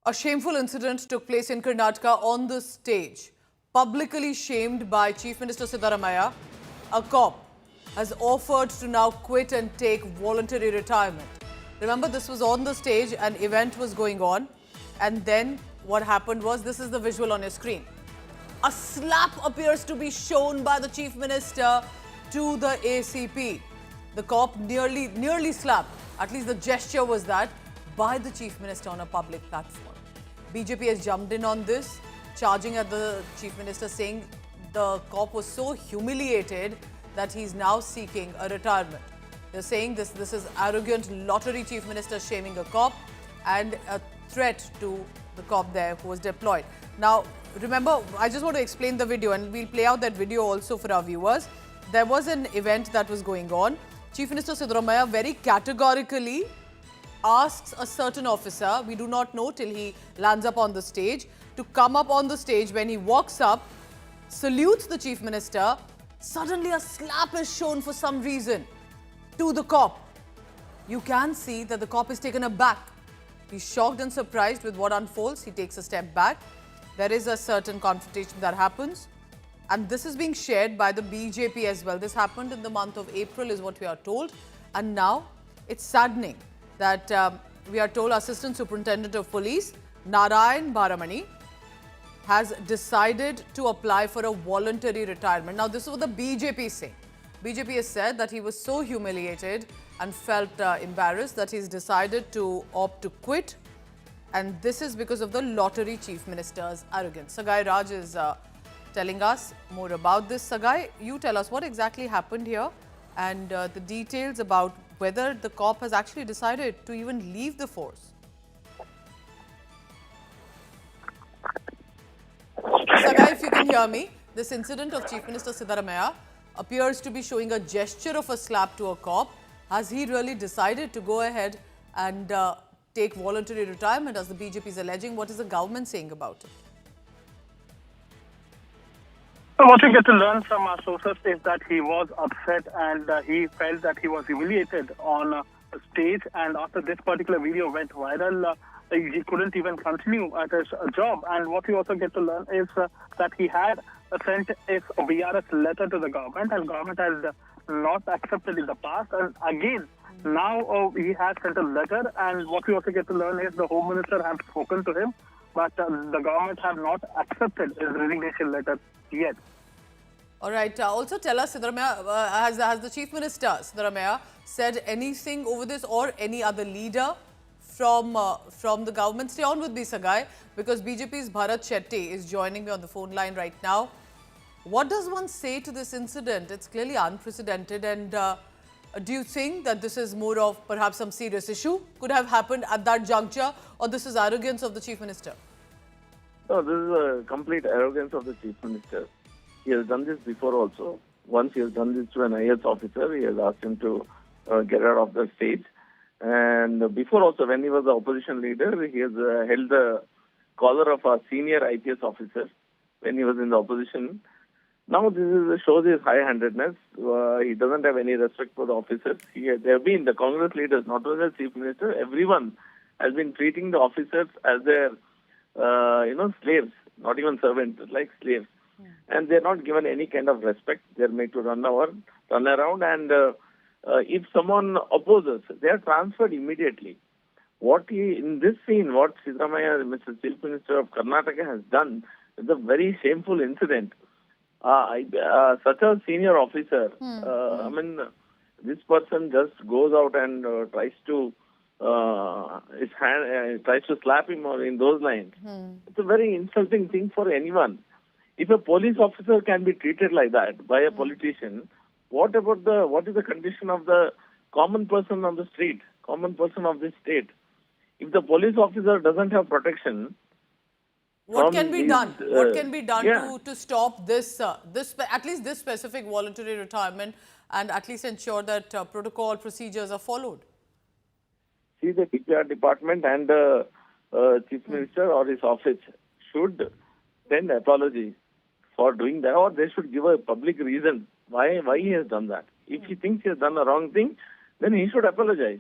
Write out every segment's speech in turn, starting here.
A shameful incident took place in Karnataka on the stage. Publicly shamed by Chief Minister Siddaramaiah, a cop has offered to now quit and take voluntary retirement. Remember, this was on the stage, an event was going on, and then what happened was, this is the visual on your screen. A slap appears to be shown by the Chief Minister to the ACP. The cop nearly slapped, at least the gesture was that, by the Chief Minister on a public platform. BJP has jumped in on this, charging at the Chief Minister, saying the cop was so humiliated that he's now seeking a retirement. They're saying this is arrogant lottery Chief Minister shaming a cop and a threat to the cop there who was deployed. Now, remember, I just want to explain the video and we'll play out that video also for our viewers. There was an event that was going on. Chief Minister Siddaramiah very categorically asks a certain officer, we do not know till he lands up on the stage, to come up on the stage. When he walks up, salutes the Chief Minister, suddenly a slap is shown for some reason to the cop. You can see that the cop is taken aback. He's shocked and surprised with what unfolds. He takes a step back. There is a certain confrontation that happens. And this is being shared by the BJP as well. This happened in the month of April is what we are told. And now it's saddening that we are told Assistant Superintendent of Police, Narayan Bharamani, has decided to apply for a voluntary retirement. Now, this is what the BJP is saying. BJP has said that he was so humiliated and felt embarrassed that he's decided to opt to quit. And this is because of the lottery Chief Minister's arrogance. Sagai Raj is telling us more about this. Sagai, you tell us what exactly happened here and the details about whether the cop has actually decided to even leave the force. Sagai, if you can hear me, this incident of Chief Minister Siddaramaiah appears to be showing a gesture of a slap to a cop. Has he really decided to go ahead and take voluntary retirement, as the BJP is alleging? What is the government saying about it? So what we get to learn from our sources is that he was upset and he felt that he was humiliated on stage. And after this particular video went viral, he couldn't even continue at his job. And what we also get to learn is that he had sent his VRS letter to the government, and government has not accepted in the past. And again, now he has sent a letter. And what we also get to learn is the Home Minister has spoken to him, but the government have not accepted his resignation letter yet. All right. Also tell us, Siddaramiah, has the Chief Minister, Siddaramiah, said anything over this, or any other leader from the government? Stay on with me, Sagai, because BJP's Bharat Shetty is joining me on the phone line right now. What does one say to this incident? It's clearly unprecedented. And do you think that this is more of perhaps some serious issue could have happened at that juncture, or this is arrogance of the Chief Minister? No, this is a complete arrogance of the Chief Minister. He has done this before also. Once he has done this to an IS officer, he has asked him to get out of the stage. And before also, when he was the opposition leader, he has held the collar of a senior IPS officer when he was in the opposition. Now this shows his high-handedness. He doesn't have any respect for the officers. There have been the Congress leaders, not only the Chief Minister, everyone has been treating the officers as their, slaves, not even servants, like slaves. And they're not given any kind of respect. They're made to run around, and if someone opposes, they are transferred immediately. In this scene, what Siddaramaiah, Mr. Chief Minister of Karnataka, has done is a very shameful incident. Such a senior officer, this person just goes out and tries to slap him or in those lines. It's a very insulting thing for anyone. If a police officer can be treated like that by a politician, what is the condition of the common person on the street, common person of this state? If the police officer doesn't have protection, what can be done? What can be done to stop this, at least this specific voluntary retirement, and at least ensure that protocol procedures are followed? See, the DPR department and the Chief Minister or his office should send apology for doing that, or they should give a public reason why he has done that. If he thinks he has done a wrong thing, then he should apologize.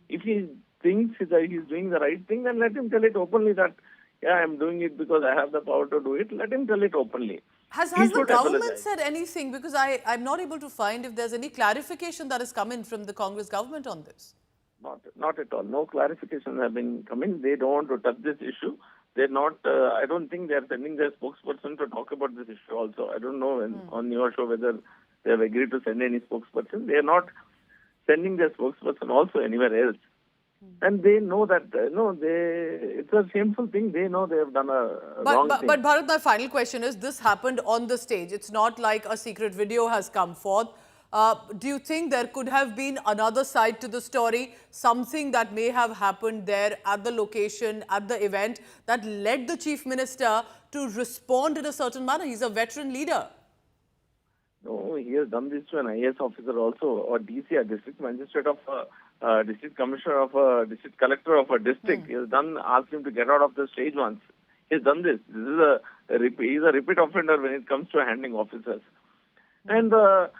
If he thinks that he's doing the right thing, then let him tell it openly that, yeah, I'm doing it because I have the power to do it. Let him tell it openly. Has He the should government apologize. said anything? Because I'm not able to find if there's any clarification that has come in from the Congress government on this. Not at all. No clarifications have been coming. They don't want to touch this issue. They're not, I don't think they're sending their spokesperson to talk about this issue also. I don't know on your show whether they have agreed to send any spokesperson. They are not sending their spokesperson also anywhere else. And they know that, it's a shameful thing. They know they have done a wrong thing. But Bharat, my final question is, this happened on the stage. It's not like a secret video has come forth. Do you think there could have been another side to the story, something that may have happened there at the location, at the event, that led the Chief Minister to respond in a certain manner? He's a veteran leader. No, he has done this to an IAS officer also, or DC, a district magistrate of district commissioner of a district collector of a district. He has asked him to get out of the stage once. He has done this. This is he's a repeat offender when it comes to handling officers. And the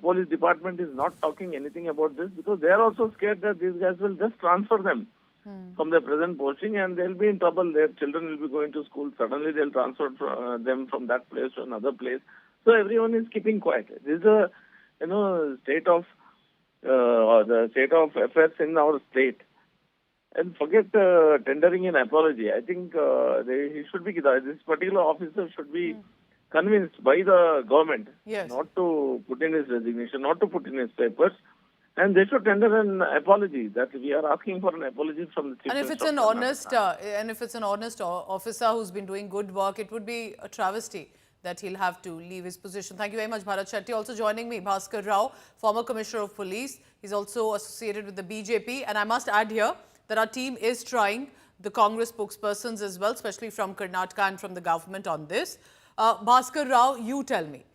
police department is not talking anything about this because they are also scared that these guys will just transfer them from their present posting and they'll be in trouble. Their children will be going to school. Suddenly they'll transfer them from that place to another place. So everyone is keeping quiet. This is a state of the state of affairs in our state. And forget tendering an apology. I think this particular officer should be convinced by the government not to put in his resignation, not to put in his papers. And they should tender an apology that we are asking for an apology from the Chief Minister. And if it's an honest officer who's been doing good work, it would be a travesty that he'll have to leave his position. Thank you very much, Bharat Shetty. Also joining me, Bhaskar Rao, former Commissioner of Police. He's also associated with the BJP. And I must add here that our team is trying the Congress spokespersons as well, especially from Karnataka and from the government on this. Bhaskar Rao, you tell me,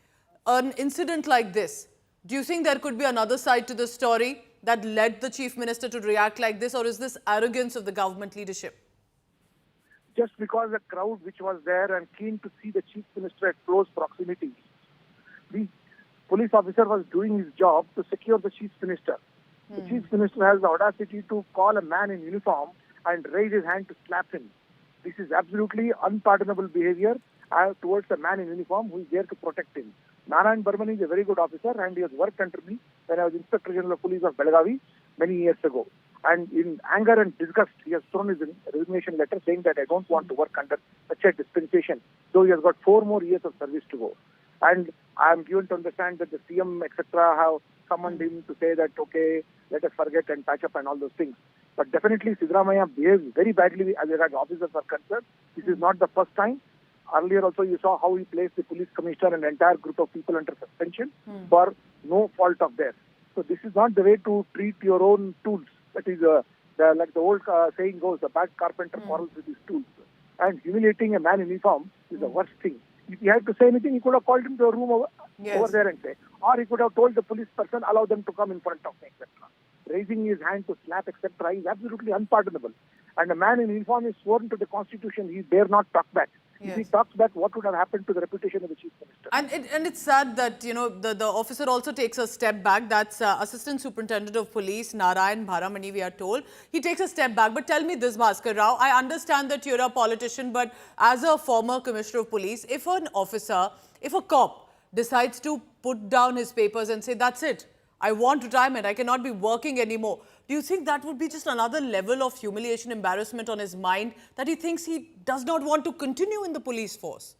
an incident like this, do you think there could be another side to the story that led the Chief Minister to react like this, or is this arrogance of the government leadership? Just because the crowd which was there and keen to see the Chief Minister at close proximity, the police officer was doing his job to secure the Chief Minister. The Chief Minister has the audacity to call a man in uniform and raise his hand to slap him. This is absolutely unpardonable behavior towards a man in uniform who is there to protect him. Narayan Bharamani is a very good officer and he has worked under me when I was Inspector General of Police of Belagavi many years ago. And in anger and disgust, he has thrown his resignation letter saying that I don't want to work under such a dispensation, though he has got 4 more years of service to go. And I am given to understand that the CM, etc., have summoned him to say that, okay, let us forget and patch up and all those things. But definitely, Siddaramiah behaves very badly as regards officers are concerned. This is not the first time. Earlier also, you saw how he placed the police commissioner and an entire group of people under suspension for no fault of theirs. So this is not the way to treat your own tools. That is, like the old saying goes, a bad carpenter quarrels with his tools. And humiliating a man in uniform is the worst thing. If he had to say anything, he could have called him to a room over there and say. Or he could have told the police person, allow them to come in front of me, etc. Raising his hand to slap, etc. is absolutely unpardonable. And a man in uniform is sworn to the Constitution. He dare not talk back. If he talks back, what would have happened to the reputation of the Chief Minister? And it's sad that, the officer also takes a step back. That's Assistant Superintendent of Police, Narayan Bharamani, we are told. He takes a step back. But tell me this, Bhaskar Rao, I understand that you're a politician, but as a former Commissioner of Police, if a cop decides to put down his papers and say, that's it, I want retirement, I cannot be working anymore, do you think that would be just another level of humiliation, embarrassment on his mind, that he thinks he does not want to continue in the police force?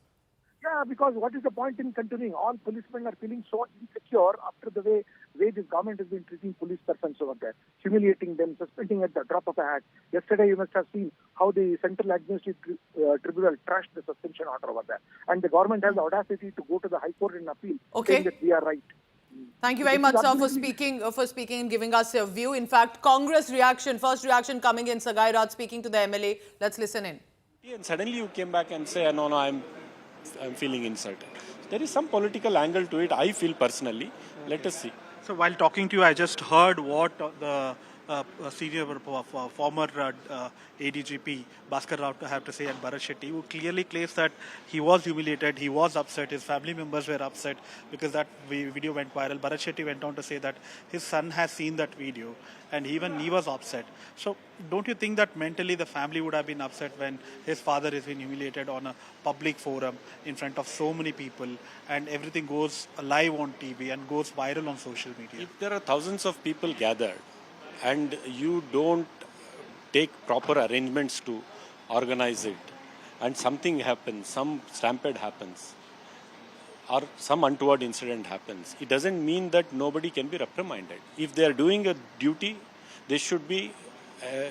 Yeah, because what is the point in continuing? All policemen are feeling so insecure after the way this government has been treating police persons over there, humiliating them, suspending at the drop of a hat. Yesterday, you must have seen how the Central Administrative Tribunal trashed the suspension order over there. And the government has the audacity to go to the High Court in appeal, saying that we are right. Thank you very much, sir, for speaking and giving us your view. In fact, Congress reaction, first reaction coming in, Sagai Raj speaking to the MLA. Let's listen in. And suddenly you came back and say, no, I'm feeling insulted. There is some political angle to it, I feel personally. Let us see. So while talking to you, I just heard what the senior former ADGP Bhaskar Rao to have to say, and Bharat Shetty, who clearly claims that he was humiliated, he was upset, his family members were upset because that video went viral. Bharat Shetty went on to say that his son has seen that video and even he was upset. So don't you think that mentally the family would have been upset when his father has been humiliated on a public forum in front of so many people and everything goes live on TV and goes viral on social media? If there are thousands of people gathered and you don't take proper arrangements to organize it and something happens, some stampede happens or some untoward incident happens, it doesn't mean that nobody can be reprimanded. If they are doing a duty, they should be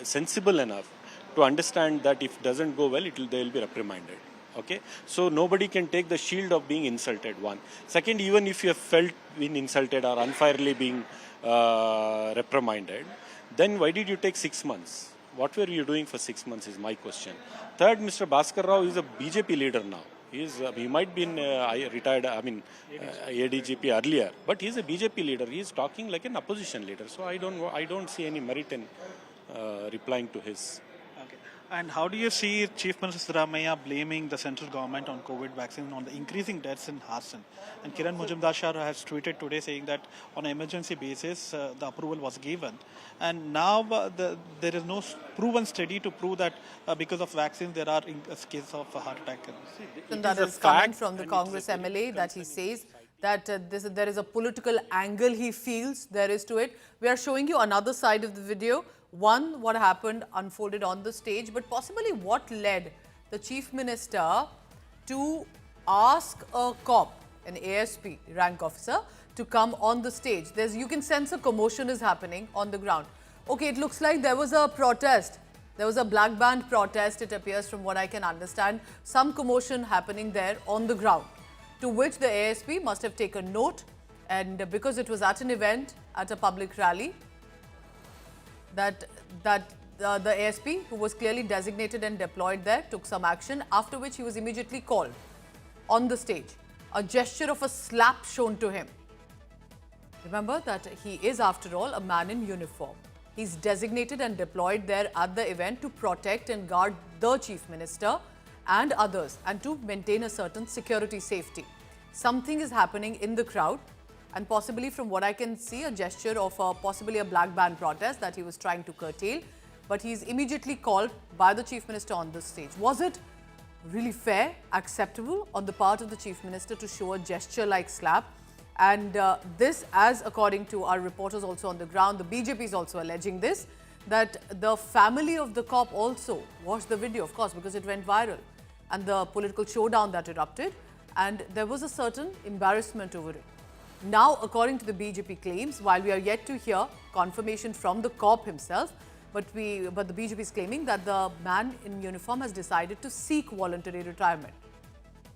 sensible enough to understand that if it doesn't go well, they will be reprimanded. Okay, so nobody can take the shield of being insulted. One. Second, even if you have felt being insulted or unfairly being reprimanded, then why did you take 6 months? What were you doing for 6 months is my question. Third, Mr. Bhaskar Rao is a BJP leader now. He might be retired, ADGP earlier, but he is a BJP leader. He is talking like an opposition leader. So I don't see any merit in replying to his. Okay. And how do you see Chief Minister Siddaramaiah blaming the central government on COVID vaccine on the increasing deaths in Hassan? And Kiran Majumdar Shah has tweeted today saying that on an emergency basis, the approval was given. And now there is no proven study to prove that because of vaccines there are cases of heart attack. And that is coming from the Congress MLA that he says that there is a political angle he feels there is to it. We are showing you another side of the video. One, what happened unfolded on the stage, but possibly what led the Chief Minister to ask a cop, an ASP rank officer, to come on the stage. You can sense a commotion is happening on the ground. Okay, it looks like there was a protest. There was a black band protest, it appears, from what I can understand. Some commotion happening there on the ground, to which the ASP must have taken note, and because it was at an event, at a public rally, that the ASP, who was clearly designated and deployed there, took some action, after which he was immediately called on the stage. A gesture of a slap shown to him. Remember that he is, after all, a man in uniform. He's designated and deployed there at the event to protect and guard the Chief Minister and others, and to maintain a certain security safety. Something is happening in the crowd, and possibly, from what I can see, a gesture of possibly a black band protest that he was trying to curtail. But he's immediately called by the Chief Minister on the stage. Was it really fair, acceptable on the part of the Chief Minister to show a gesture like slap? And this, as according to our reporters also on the ground, the BJP is also alleging this, that the family of the cop also watched the video, of course, because it went viral, and the political showdown that erupted, and there was a certain embarrassment over it. Now, according to the BJP claims, while we are yet to hear confirmation from the cop himself, but the BJP is claiming that the man in uniform has decided to seek voluntary retirement,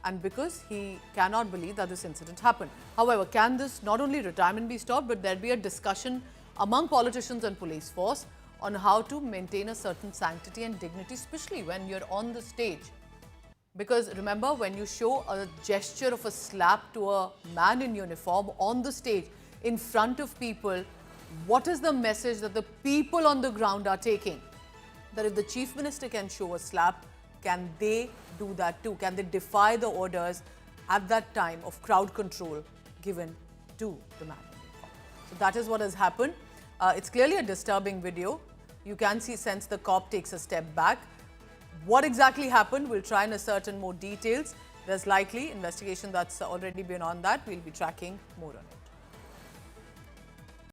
and because he cannot believe that this incident happened. However, can this not only retirement be stopped, but there be a discussion among politicians and police force on how to maintain a certain sanctity and dignity, especially when you're on the stage? Because remember, when you show a gesture of a slap to a man in uniform on the stage in front of people, what is the message that the people on the ground are taking? That if the Chief Minister can show a slap, can they do that too? Can they defy the orders at that time of crowd control given to the man in uniform? So that is what has happened. It's clearly a disturbing video. You can sense the cop takes a step back. What exactly happened, we'll try and ascertain more details. There's likely investigation that's already been on that. We'll be tracking more on it.